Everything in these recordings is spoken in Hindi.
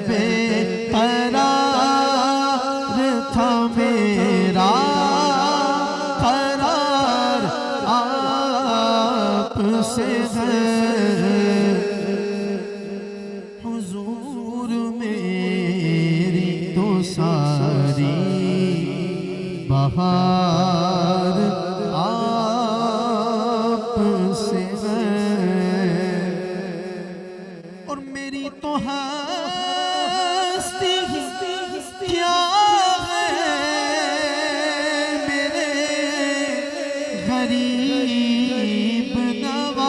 बेकरार था मेरा करार आपसे है। हुजूर मेरी तो सारी बहार आपसे है और मेरी तो हस्ती क्या है मेरे गरीब नवाज।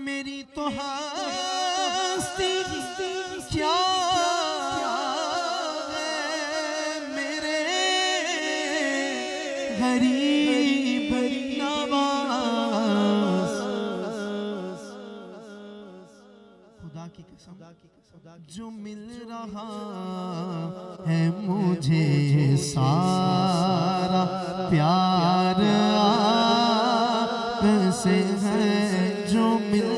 मेरी तो हस्ती क्या गरीब नवाज। खुदा की कसम जो मिल रहा है मुझे सारा प्यार आपसे है। जो मिल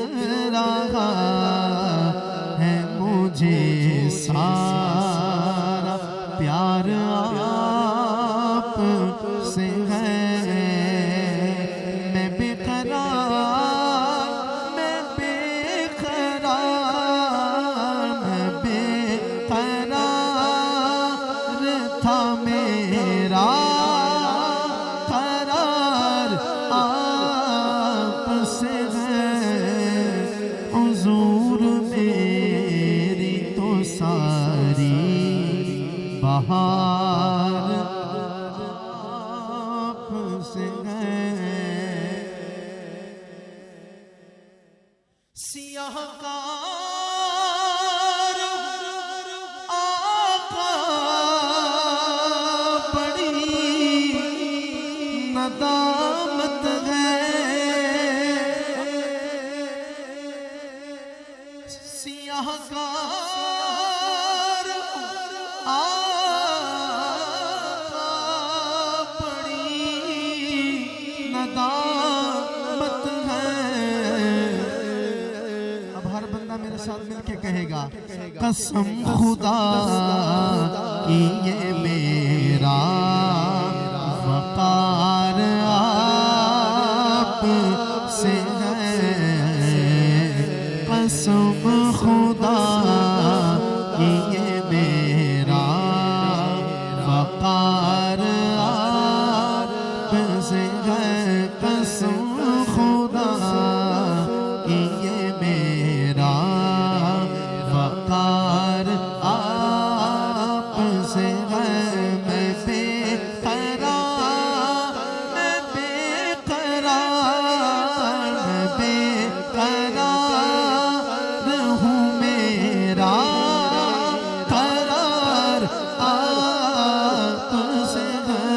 रहा है मुझे सारा प्यार आपसे है। मैं बेकरार मैं बेकरार मैं बेकरार था मेरा करार आपसे है। हुजूर मेरी तो सारी बहार आपसे है। सियाहकार आका बड़ी नदामत है। सियाहकार आका बड़ी नदामत है। अब हर बंदा मेरे साथ मिलके कहेगा कसम खुदा की ये मेरा वकार आपसे है। कसम खुदा की ये मेरा वकार आपसे है। कसम खुदा की ये मेरा वकार आपसे है। मैं बेकरार मैं बेकरार मैं बेकरार हूँ मेरा करार आपसे है।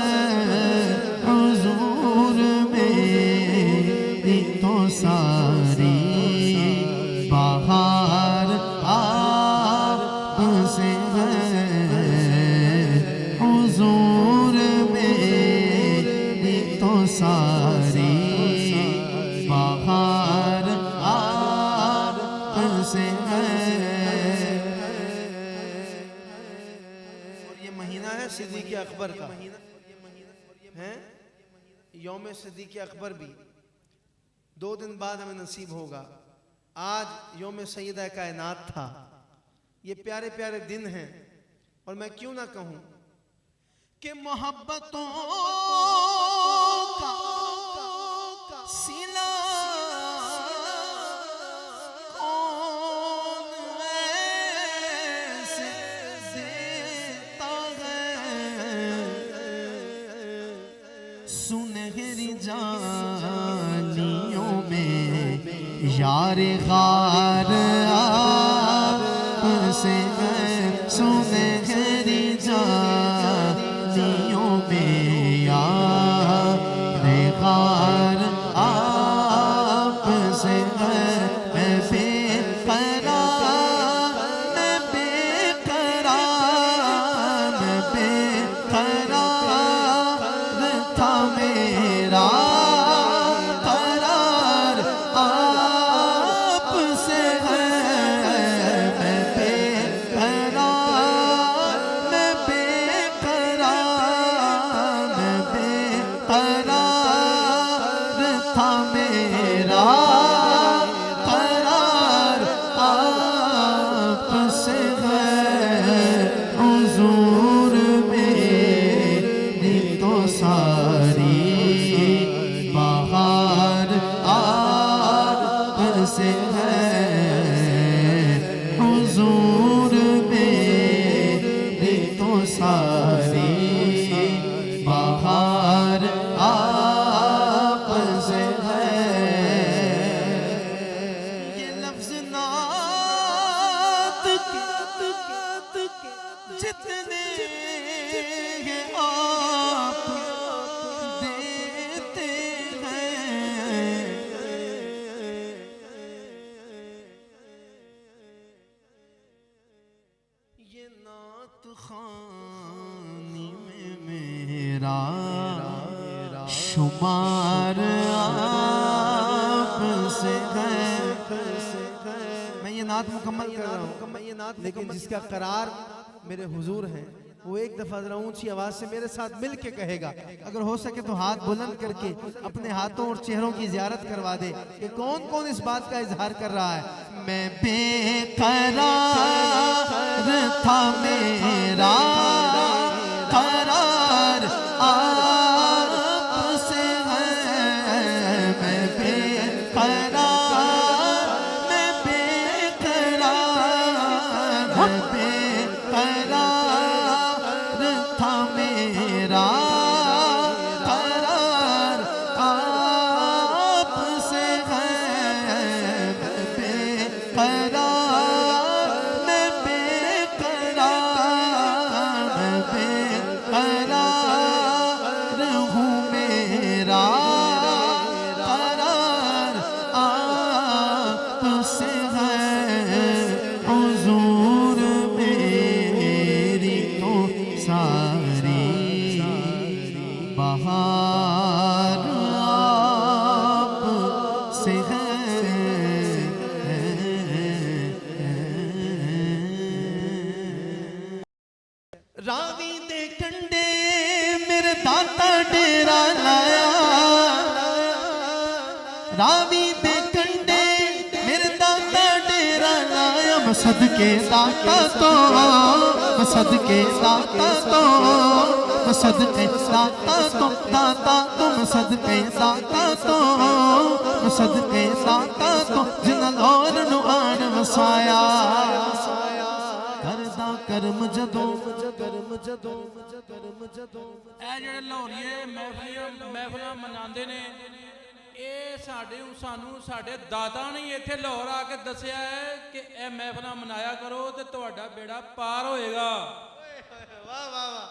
हुजूर मेरी तो सारी बहार आपसे है। हुजूर मेरी तो सारी बहार आपसे है। और ये महीना है सिद्दीक़ अकबर का है। यौम सिद्दीक़ अकबर भी 2 दिन बाद हमें नसीब होगा। आज यौम सैयदा कायनात था। ये प्यारे प्यारे दिन हैं और मैं क्यों ना कहूं कि मोहब्बतों का सिला कौन ऐसे देता है। सुनहरी जानियों में यार गार आपसे है। सुनहरी जानियों में यार गार आपसे है। मैं बेकरार मैं बेकरार मैं बेकरार था मेरा करार था मेरा करार आपसे है हुजूर मेरी तो सारी बहार आपसे है हुजूर मेरी तो सारी बहार आपसे है। ये लफ्ज़ नात जितने हैं आप देते हैं, ये नात खानी में मेरा शुमार आपसे है। मैं ये नात मुकम्मल कर रहा हूँ, लेकिन जिसका करार मेरे हुजूर हैं वो एक दफा जरा ऊंची आवाज से मेरे साथ मिल के कहेगा। अगर हो सके तो हाथ बुलंद करके अपने हाथों और चेहरों की ज़ियारत करवा दे कि कौन कौन इस बात का इजहार कर रहा है। मैं बेकरार था मेरा करार आपसे है। मैं बेकरार था मेरा करार आपसे है। मैं बेकरार हूँ मेरा करार आपसे है हुजूर मेरी तो सारी बहार आपसे है। रावी दे कंडे मेरे दाता डेरा लाया, रावी दे कंडे मेरे दाता डेरा लाया। मैं सदके दाता तो, मैं सदके दाता तो, मैं सदके दाता तो, दाता तुम सदके दाता तो, मैं सदके दाता तो जिन्ना लोर नु आन वसाया। करदा करम जदों ਇਹ ਜਿਹੜੇ ਲਾਹੌਰੀਏ ਮਹਿਫਲਾਂ ਮਨਾਉਂਦੇ ਨੇ, ਇਹ ਸਾਨੂੰ ਸਾਡੇ ਦਾਦਾ ਨੇ ਇੱਥੇ ਲਾਹੌਰ ਆ ਕੇ ਦੱਸਿਆ ਹੈ ਕਿ ਇਹ ਮਹਿਫਲਾਂ ਮਨਾਇਆ ਕਰੋ ਤੇ ਤੁਹਾਡਾ ਬੇੜਾ ਪਾਰ ਹੋਏਗਾ। वाह वाह वाह।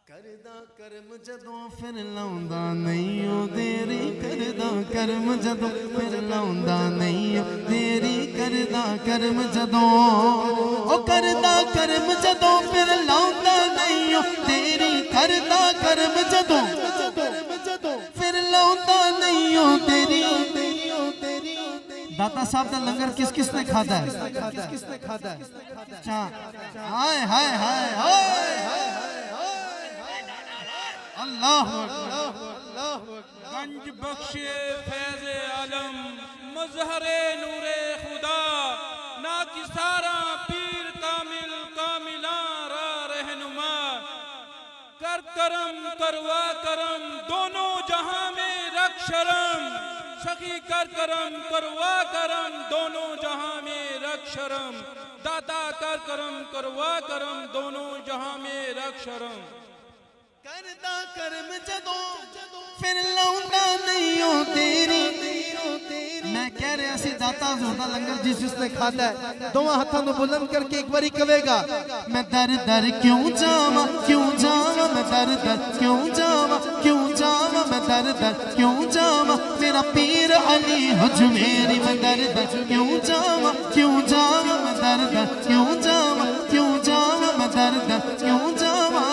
करदा करम जदों फिर लाउंदा नहीं ओ देरी, करदा करम जदों फिर लाउंदा नहीं ओ देरी, करदा करम जदों ओ करदा करम जदों फिर लाउंदा नहीं ओ देरी, करदा करम जदों फिर लाउंदा नहीं ओ देरी। दाता साहब का लंगर किस किस ने खाता है? किसने खाता है? अच्छा, हाय हाय हाय हाय अल्लाह गंज बख्शे फैज आलम मजहरे नूरे खुदा ना किसारा पीर कामिल कामिला रा रहनुमा कर करम करवा करम दोनों जहां में रख शर्म सखी कर करम करवा करम दोनों जहां में रख शर्म दाता कर करम करवा करम दोनों जहां में रख शर्म। करदा करम जदों फिर लाउंदा नहीं ओ तेरी। मैं कह रहा सी दाता हुजूर दा लंगर जिस जिसने खाता है दोवां हत्थां नूं बुलंद करके एक बारी कहेगा, मैं दर दर क्यों जावां मैं दर दर क्यों जावां मैं दर दर क्यों जावां मेरा पीर अली हजमेरी। मैं दर दर क्यों जावां मैं दर दर क्यों जावां मैं दर दर क्यों जावां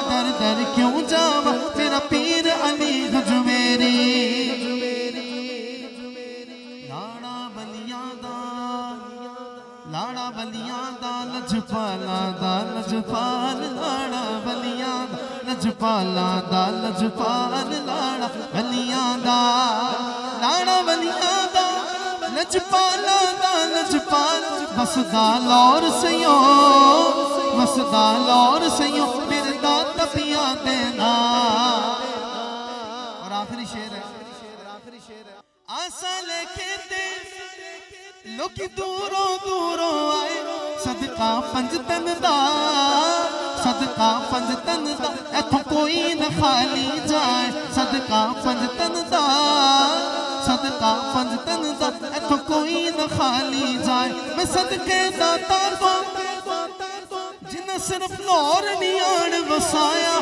दर दर क्यों जावां मेरा पीर अली हजमेरी। लाड़ा बलियां दा लजपाला दा लजपाल, लाड़ा बलियां दा लजपाला दा लजपाल, लाड़ा बलियां दा लाना वलियां दा लजपाला दा लजपाल बसदा लौर सयो बसदा लौर सयो मेरे दा तपिया देना। और आखिरी शेर है आसा लेके ते लोग दूरों दूरों आए सदका पंजतन दा सदका पंजतन दा इथों कोई न खाली जाए सदका पंजतन दा सदका पंजतन दा इथों कोई न खाली जाए। मैं सदके दाता तो जिन्हें सिर्फ लाहौर नहीं आन वसाया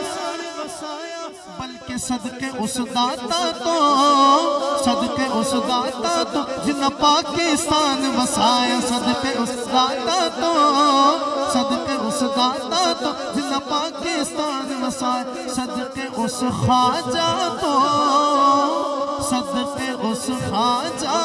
बल्कि सदके उस दाता तो सदके उस दाता तो जिन्हें पाकिस्तान वसाया सदके उस दाता तो सदके उस दाता तो जिन्हें पाकिस्तान वसाया सदके उस ख्वाजा तो सदके उस ख्वाजा